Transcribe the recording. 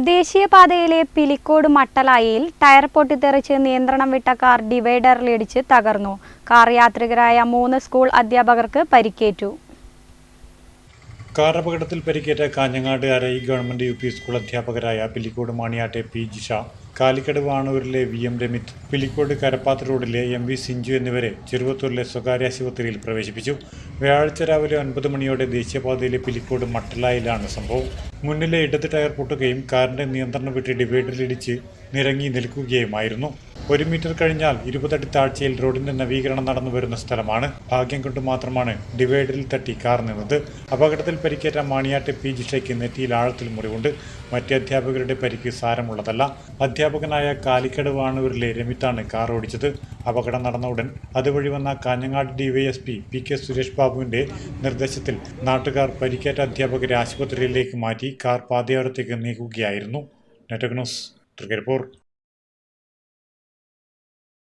ദേശീയപാതയിലെ പിലിക്കോട് മട്ടലായിൽ ടയർ പൊട്ടിത്തെറിച്ച് നിയന്ത്രണം വിട്ട കാർ ഡിവൈഡറിലിടിച്ച് തകർന്നു. കാർ യാത്രികരായ 3 സ്കൂൾ അധ്യാപകർക്ക് പരിക്കേറ്റു. കാർ അപകടത്തിൽ പരിക്കേറ്റ കാഞ്ഞങ്ങാട് അരൈ ഗവൺമെന്റ് UP സ്കൂൾ അധ്യാപകരായ പിലിക്കോട് മാണിയാട്ടെ P ജിഷ, കാലിക്കട് വാണൂരിലെ VM രമിത്, പിലിക്കോട് കരപ്പാത്ത് റോഡിലെ MV സിഞ്ചു എന്നിവരെ ചെറുവത്തൂരിലെ സ്വകാര്യ ആശുപത്രിയിൽ പ്രവേശിപ്പിച്ചു. വ്യാഴാഴ്ച രാവിലെ 9 മണിയോടെ ദേശീയപാതയിലെ പിലിക്കോട് മട്ടലായിലാണ് സംഭവം. മുന്നിലെ ഇടത് ടയർ പൊട്ടുകയും കാറിന്റെ നിയന്ത്രണം വിട്ട് ഡിവൈഡറിലിടിച്ച് നിരങ്ങി നിൽക്കുകയുമായിരുന്നു. 1 മീറ്റർ കഴിഞ്ഞാൽ 20 അടി താഴ്ചയിൽ റോഡിന്റെ നവീകരണം നടന്നു വരുന്ന സ്ഥലമാണ്. ഭാഗ്യം കൊണ്ട് മാത്രമാണ് ഡിവൈഡറിൽ തട്ടി കാർ നിന്നത്. അപകടത്തിൽ പരിക്കേറ്റ മാണിയാട്ടെ P ജിഷയ്ക്ക് നെറ്റിയിൽ ആഴത്തിൽ മുറിവുണ്ട്. മറ്റ് അധ്യാപകരുടെ പരിക്ക് സാരമുള്ളതല്ല. അധ്യാപകനായ കാലിക്കട് വാണൂരിലെ രമിത്താണ് കാർ ഓടിച്ചത്. അപകടം നടന്ന ഉടൻ അതുവഴി വന്ന കാഞ്ഞങ്ങാട് DYSP PK സുരേഷ് ബാബുവിന്റെ നിർദ്ദേശത്തിൽ നാട്ടുകാർ പരിക്കേറ്റ അധ്യാപകരെ ആശുപത്രിയിലേക്ക് മാറ്റി കാർ പാതയോരത്തേക്ക് നീക്കുകയായിരുന്നു. Network news, Trikaripur.